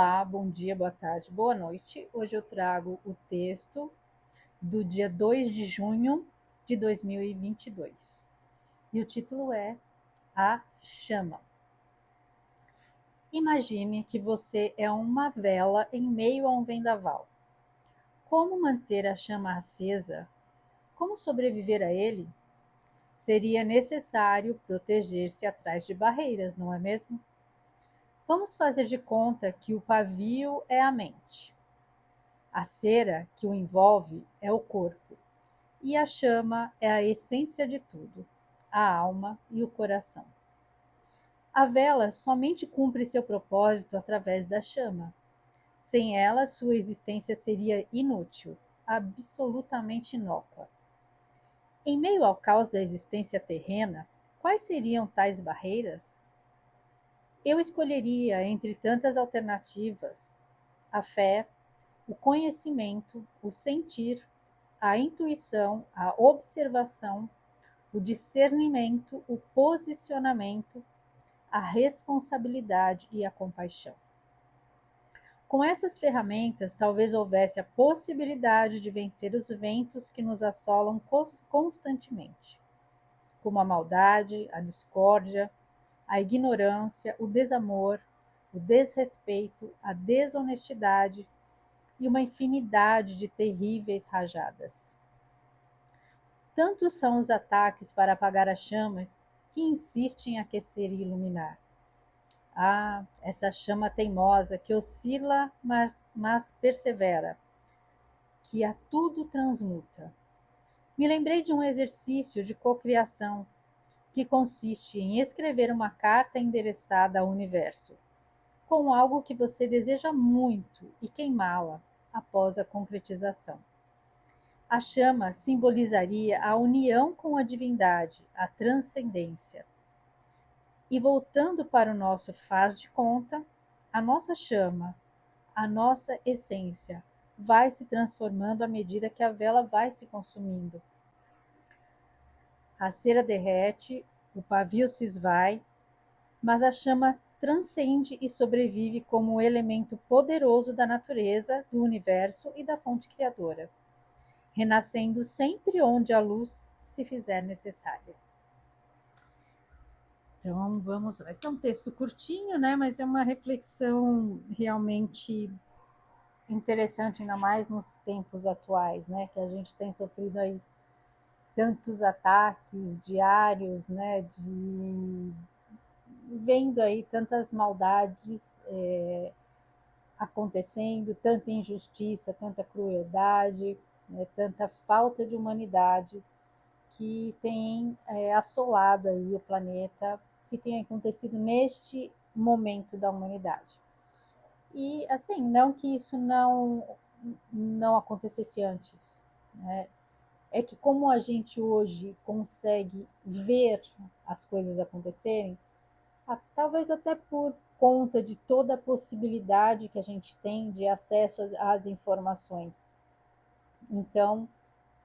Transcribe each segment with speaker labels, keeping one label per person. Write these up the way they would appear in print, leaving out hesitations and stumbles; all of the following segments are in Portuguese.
Speaker 1: Olá, bom dia, boa tarde, boa noite. Hoje eu trago o texto do dia 2 de junho de 2022. E o título é A Chama. Imagine que você é uma vela em meio a um vendaval. Como manter a chama acesa? Como sobreviver a ele? Seria necessário proteger-se atrás de barreiras, não é mesmo? Vamos fazer de conta que o pavio é a mente. A cera que o envolve é o corpo, e a chama é a essência de tudo, a alma e o coração. A vela somente cumpre seu propósito através da chama. Sem ela, sua existência seria inútil, absolutamente inócua. Em meio ao caos da existência terrena, quais seriam tais barreiras? Eu escolheria entre tantas alternativas a fé, o conhecimento, o sentir, a intuição, a observação, o discernimento, o posicionamento, a responsabilidade e a compaixão. Com essas ferramentas, talvez houvesse a possibilidade de vencer os ventos que nos assolam constantemente, como a maldade, a discórdia, a ignorância, o desamor, o desrespeito, a desonestidade e uma infinidade de terríveis rajadas. Tantos são os ataques para apagar a chama que insiste em aquecer e iluminar. Ah, essa chama teimosa que oscila, mas persevera, que a tudo transmuta. Me lembrei de um exercício de cocriação que consiste em escrever uma carta endereçada ao universo, com algo que você deseja muito e queimá-la após a concretização. A chama simbolizaria a união com a divindade, a transcendência. E voltando para o nosso faz de conta, a nossa chama, a nossa essência, vai se transformando à medida que a vela vai se consumindo. A cera derrete, o pavio se esvai, mas a chama transcende e sobrevive como um elemento poderoso da natureza, do universo e da fonte criadora, renascendo sempre onde a luz se fizer necessária. Então, vamos lá. Esse é um texto curtinho, né? Mas é uma reflexão realmente interessante, ainda mais nos tempos atuais, né? Que a gente tem sofrido aí tantos ataques diários, né? Vendo aí tantas maldades acontecendo, tanta injustiça, tanta crueldade, né? Tanta falta de humanidade que tem assolado aí o planeta, que tem acontecido neste momento da humanidade. E assim, não que isso não acontecesse antes, né? É que como a gente hoje consegue ver as coisas acontecerem, talvez até por conta de toda a possibilidade que a gente tem de acesso às informações. Então,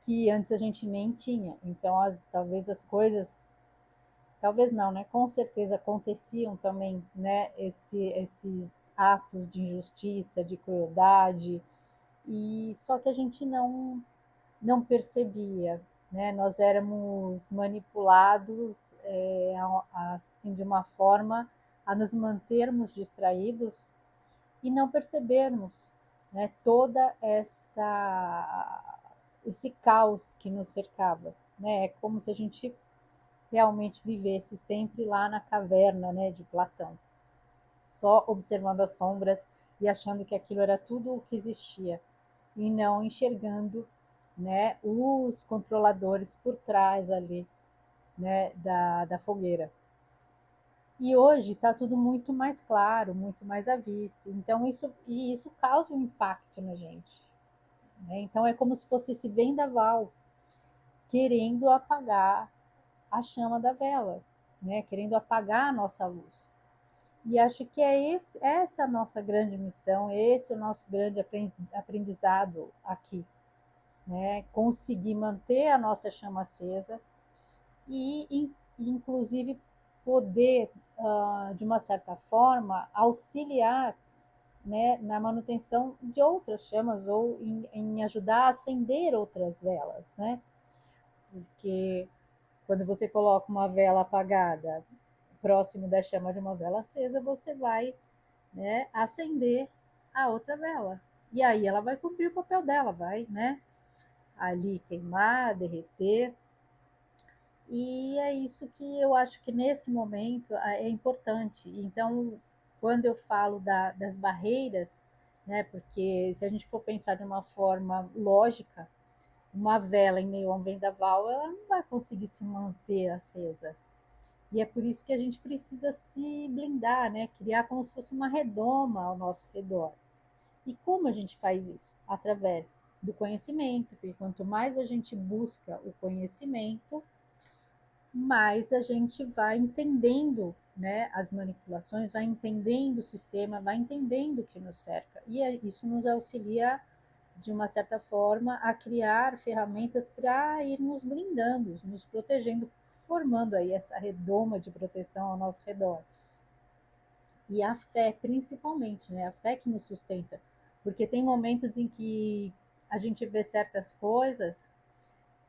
Speaker 1: que antes a gente nem tinha. Então, talvez as coisas, talvez não, né? Com certeza aconteciam também, né? Esses atos de injustiça, de crueldade, e só que a gente não percebia, né? Nós éramos manipulados assim de uma forma a nos mantermos distraídos e não percebermos, né? Toda esta esse caos que nos cercava, né? É como se a gente realmente vivesse sempre lá na caverna, né, de Platão, só observando as sombras e achando que aquilo era tudo o que existia e não enxergando, né, os controladores por trás ali, né, da fogueira. E hoje está tudo muito mais claro, muito mais à vista. Então isso causa um impacto na gente, né? Então é como se fosse esse vendaval querendo apagar a chama da vela, né? Querendo apagar a nossa luz. E acho que essa a nossa grande missão, esse é o nosso grande aprendizado aqui, né? Conseguir manter a nossa chama acesa e inclusive, poder, de uma certa forma, auxiliar né, na manutenção de outras chamas ou em ajudar a acender outras velas, né? Porque quando você coloca uma vela apagada próximo da chama de uma vela acesa, você vai, né, acender a outra vela. E aí ela vai cumprir o papel dela, vai, né, ali queimar, derreter. E é isso que eu acho que nesse momento é importante. Então, quando eu falo das barreiras, né, porque se a gente for pensar de uma forma lógica, uma vela em meio a um vendaval, ela não vai conseguir se manter acesa. E é por isso que a gente precisa se blindar, né? Criar como se fosse uma redoma ao nosso redor. E como a gente faz isso? Através do conhecimento, porque quanto mais a gente busca o conhecimento, mais a gente vai entendendo, né, as manipulações, vai entendendo o sistema, vai entendendo o que nos cerca. E isso nos auxilia, de uma certa forma, a criar ferramentas para ir nos blindando, nos protegendo, formando aí essa redoma de proteção ao nosso redor. E a fé, principalmente, né? A fé que nos sustenta. Porque tem momentos em que a gente vê certas coisas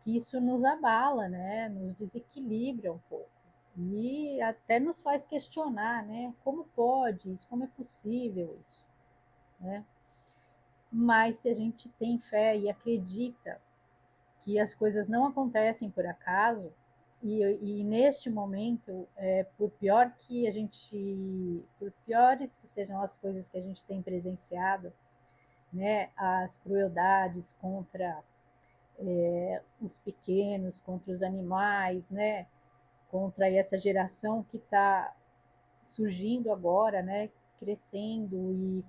Speaker 1: que isso nos abala, né? Nos desequilibra um pouco. E até nos faz questionar, né? Como pode isso? Como é possível isso? Né? Mas se a gente tem fé e acredita que as coisas não acontecem por acaso, e neste momento, por pior que a gente, por piores que sejam as coisas que a gente tem presenciado, né, as crueldades contra os pequenos, contra os animais, né, contra essa geração que está surgindo agora, né, crescendo e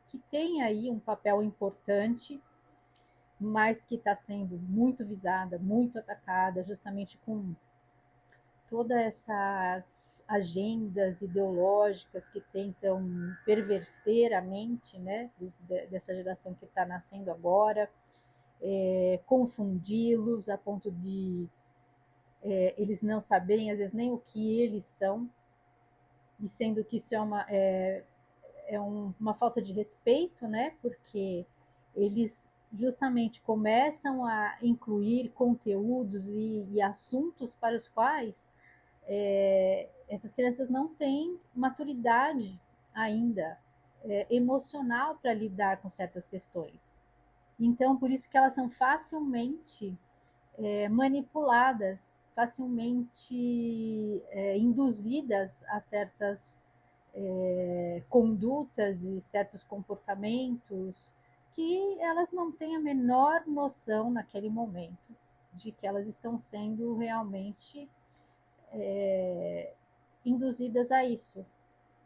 Speaker 1: que tem aí um papel importante, mas que está sendo muito visada, muito atacada, justamente com todas essas agendas ideológicas que tentam perverter a mente, né, dessa geração que está nascendo agora, confundi-los a ponto de eles não saberem, às vezes, nem o que eles são, e sendo que isso uma falta de respeito, né, porque eles justamente começam a incluir conteúdos e assuntos para os quais essas crianças não têm maturidade ainda emocional para lidar com certas questões. Então, por isso que elas são facilmente manipuladas, facilmente induzidas a certas condutas e certos comportamentos que elas não têm a menor noção naquele momento de que elas estão sendo realmente induzidas a isso,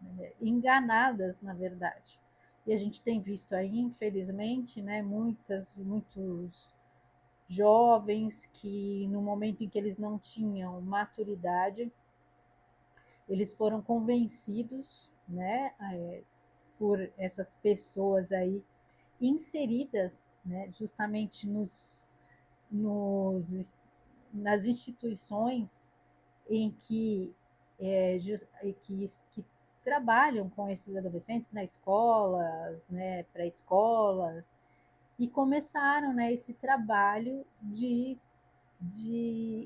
Speaker 1: né? Enganadas, na verdade. E a gente tem visto aí, infelizmente, né, muitos jovens que, no momento em que eles não tinham maturidade, eles foram convencidos, né, por essas pessoas aí inseridas, né, justamente nos, nas instituições em que trabalham com esses adolescentes, nas escolas, né, pré-escolas, e começaram, né, esse trabalho de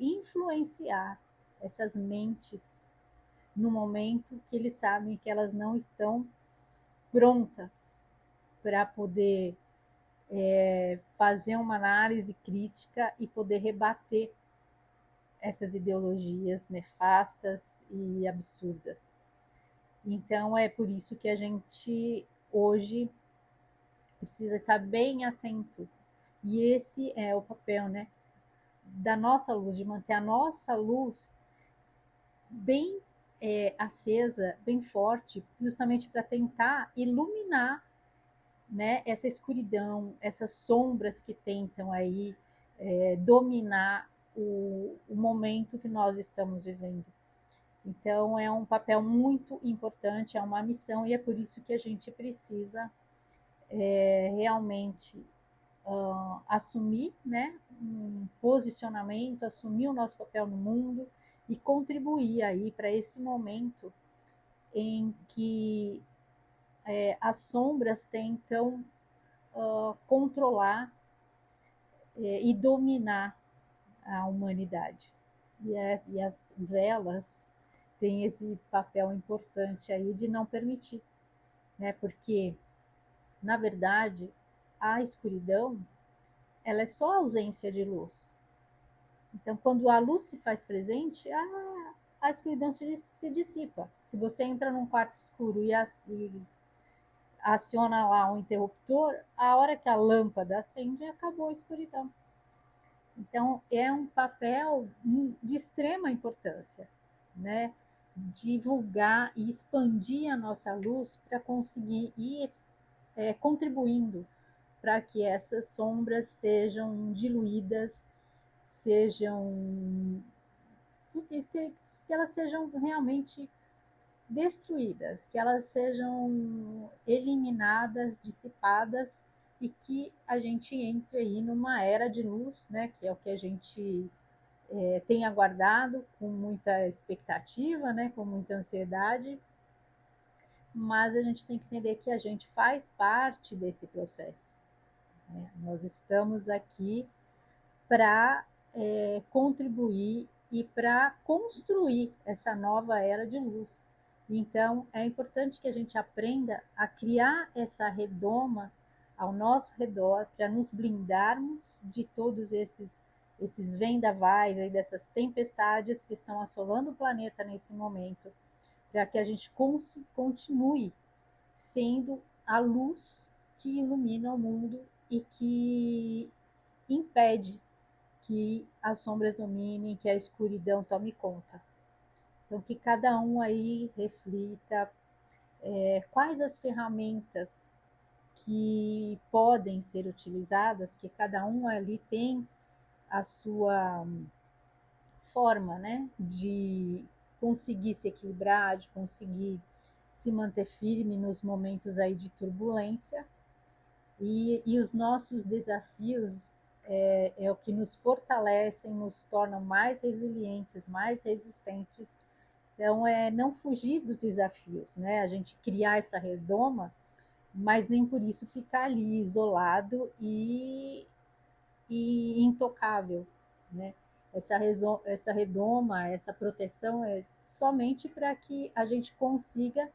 Speaker 1: influenciar essas mentes no momento que eles sabem que elas não estão prontas para poder fazer uma análise crítica e poder rebater essas ideologias nefastas e absurdas. Então é por isso que a gente hoje precisa estar bem atento. E esse é o papel, né, da nossa luz, de manter a nossa luz bem acesa, bem forte, justamente para tentar iluminar, né, essa escuridão, essas sombras que tentam aí dominar o momento que nós estamos vivendo. Então, é um papel muito importante, é uma missão, e é por isso que a gente precisa realmente assumir, né, um posicionamento, assumir o nosso papel no mundo e contribuir aí para esse momento em que as sombras tentam controlar e dominar a humanidade. E as velas têm esse papel importante aí de não permitir, né? Porque, na verdade, a escuridão, ela é só ausência de luz. Então, quando a luz se faz presente, a escuridão se dissipa. Se você entra num quarto escuro e aciona lá um interruptor, a hora que a lâmpada acende, acabou a escuridão. Então, é um papel de extrema importância, né? Divulgar e expandir a nossa luz para conseguir ir contribuindo para que essas sombras sejam diluídas, sejam que elas sejam realmente destruídas, que elas sejam eliminadas, dissipadas e que a gente entre aí numa era de luz, né, que é o que a gente tem aguardado com muita expectativa, né, com muita ansiedade, mas a gente tem que entender que a gente faz parte desse processo. Né? Nós estamos aqui para contribuir e para construir essa nova era de luz. Então, é importante que a gente aprenda a criar essa redoma ao nosso redor para nos blindarmos de todos esses vendavais aí, dessas tempestades que estão assolando o planeta nesse momento, para que a gente continue sendo a luz que ilumina o mundo e que impede que as sombras dominem, que a escuridão tome conta. Então, que cada um aí reflita quais as ferramentas que podem ser utilizadas, que cada um ali tem a sua forma, né, de conseguir se equilibrar, de conseguir se manter firme nos momentos aí de turbulência. E os nossos desafios é o que nos fortalecem, nos tornam mais resilientes, mais resistentes. Então, é não fugir dos desafios, né? A gente criar essa redoma, mas nem por isso ficar ali isolado e intocável, né? Essa redoma, essa proteção é somente para que a gente consiga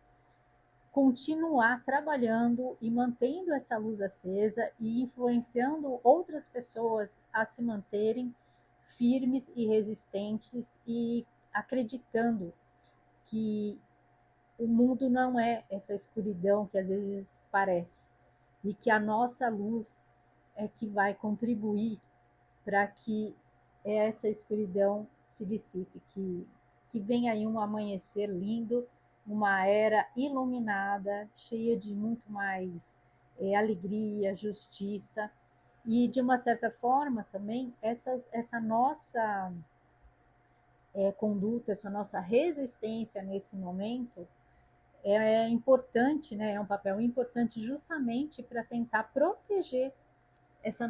Speaker 1: continuar trabalhando e mantendo essa luz acesa e influenciando outras pessoas a se manterem firmes e resistentes e acreditando que o mundo não é essa escuridão que às vezes parece e que a nossa luz é que vai contribuir para que essa escuridão se dissipe, que venha aí um amanhecer lindo, uma era iluminada, cheia de muito mais alegria, justiça, e de uma certa forma também essa nossa conduta, essa nossa resistência nesse momento é importante, né? É um papel importante justamente para tentar proteger essa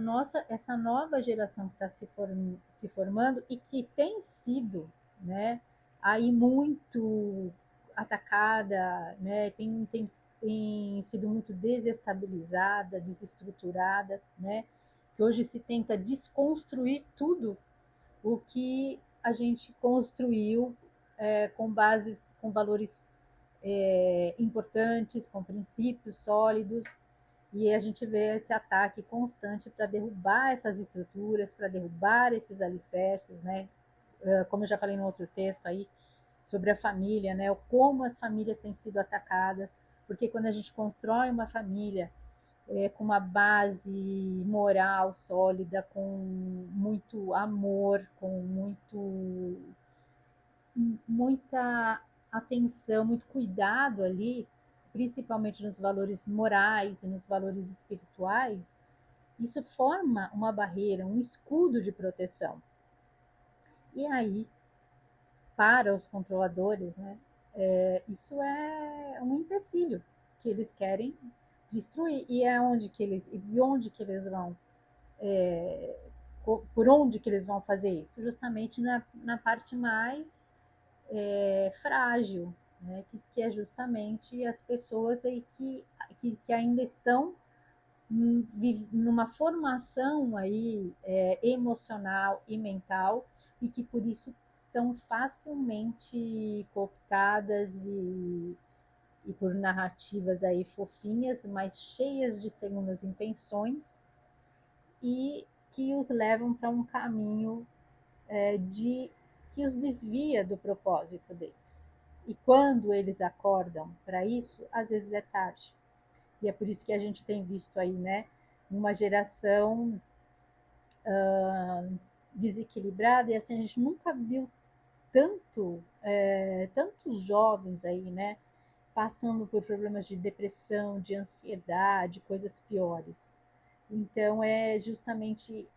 Speaker 1: nova geração que está se formando e que tem sido, né, aí muito atacada, né, tem sido muito desestabilizada, desestruturada, né, que hoje se tenta desconstruir tudo o que a gente construiu com bases, com valores importantes, com princípios sólidos, e a gente vê esse ataque constante para derrubar essas estruturas, para derrubar esses alicerces, né? Como eu já falei no outro texto aí, sobre a família, né? Como as famílias têm sido atacadas, porque quando a gente constrói uma família com uma base moral sólida, com muito amor, com muita atenção, muito cuidado ali, principalmente nos valores morais e nos valores espirituais, isso forma uma barreira, um escudo de proteção. E aí, para os controladores, né, isso é um empecilho que eles querem destruir. E é onde que eles vão, por onde que eles vão fazer isso? Justamente na parte mais frágil, né? Que é justamente as pessoas aí que ainda estão numa formação aí emocional e mental e que por isso são facilmente cooptadas e por narrativas aí fofinhas, mas cheias de segundas intenções e que os levam para um caminho de que os desvia do propósito deles. E quando eles acordam para isso, às vezes é tarde. E é por isso que a gente tem visto aí, né, uma geração desequilibrada, e assim, a gente nunca viu tantos jovens aí, né, passando por problemas de depressão, de ansiedade, coisas piores. Então, é justamente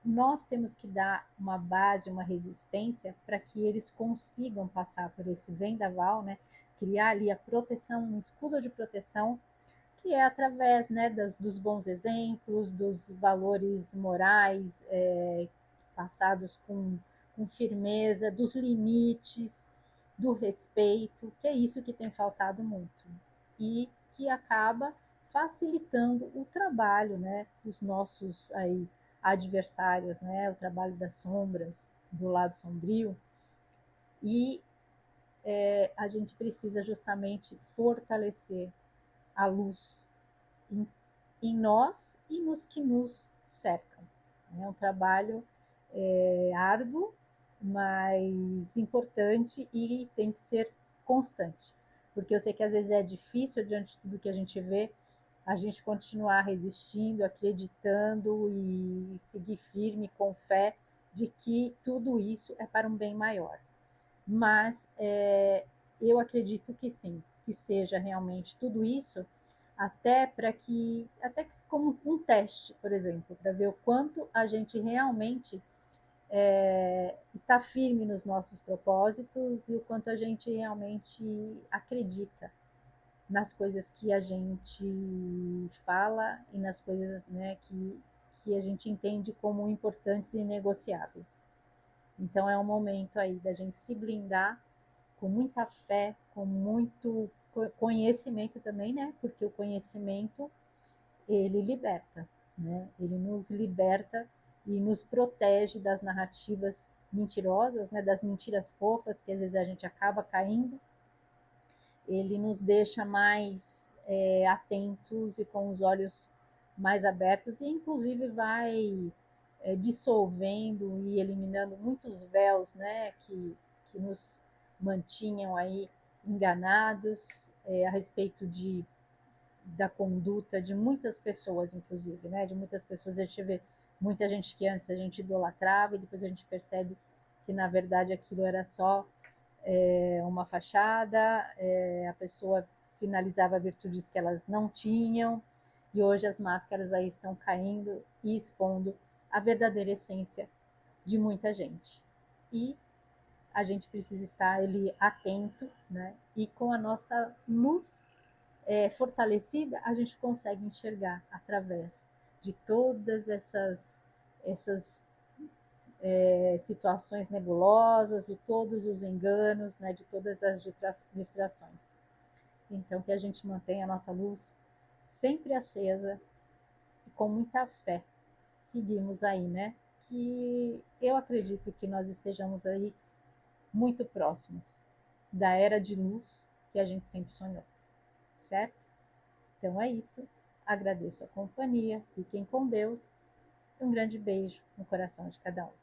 Speaker 1: nós temos que dar uma base, uma resistência para que eles consigam passar por esse vendaval, né? Criar ali a proteção, um escudo de proteção, que é através, né, dos bons exemplos, dos valores morais passados com firmeza, dos limites, do respeito, que é isso que tem faltado muito. E que acaba facilitando o trabalho, né, dos nossos aí adversários, né, o trabalho das sombras, do lado sombrio. E a gente precisa justamente fortalecer a luz em, em nós e nos que nos cercam. É um trabalho árduo, mas importante e tem que ser constante. Porque eu sei que às vezes é difícil, diante de tudo que a gente vê, a gente continuar resistindo, acreditando e seguir firme com fé de que tudo isso é para um bem maior. Mas eu acredito que sim, que seja realmente tudo isso, até que como um teste, por exemplo, para ver o quanto a gente realmente está firme nos nossos propósitos e o quanto a gente realmente acredita nas coisas que a gente fala e nas coisas, né, que a gente entende como importantes e inegociáveis. Então é um momento aí da gente se blindar com muita fé, com muito conhecimento também, né? Porque o conhecimento ele liberta, né? Ele nos liberta e nos protege das narrativas mentirosas, né? Das mentiras fofas que às vezes a gente acaba caindo. Ele nos deixa mais atentos e com os olhos mais abertos e inclusive vai dissolvendo e eliminando muitos véus, né, que nos mantinham aí enganados a respeito da conduta de muitas pessoas, inclusive, né, de muitas pessoas. A gente vê muita gente que antes a gente idolatrava e depois a gente percebe que na verdade aquilo era só uma fachada, a pessoa sinalizava virtudes que elas não tinham, e hoje as máscaras aí estão caindo e expondo a verdadeira essência de muita gente. E a gente precisa estar ali atento, né? E com a nossa luz fortalecida, a gente consegue enxergar através de todas essas situações nebulosas, de todos os enganos, né? De todas as distrações. Então, que a gente mantenha a nossa luz sempre acesa e com muita fé. Seguimos aí, né? Que eu acredito que nós estejamos aí muito próximos da era de luz que a gente sempre sonhou, certo? Então é isso. Agradeço a companhia, fiquem com Deus. Um grande beijo no coração de cada um.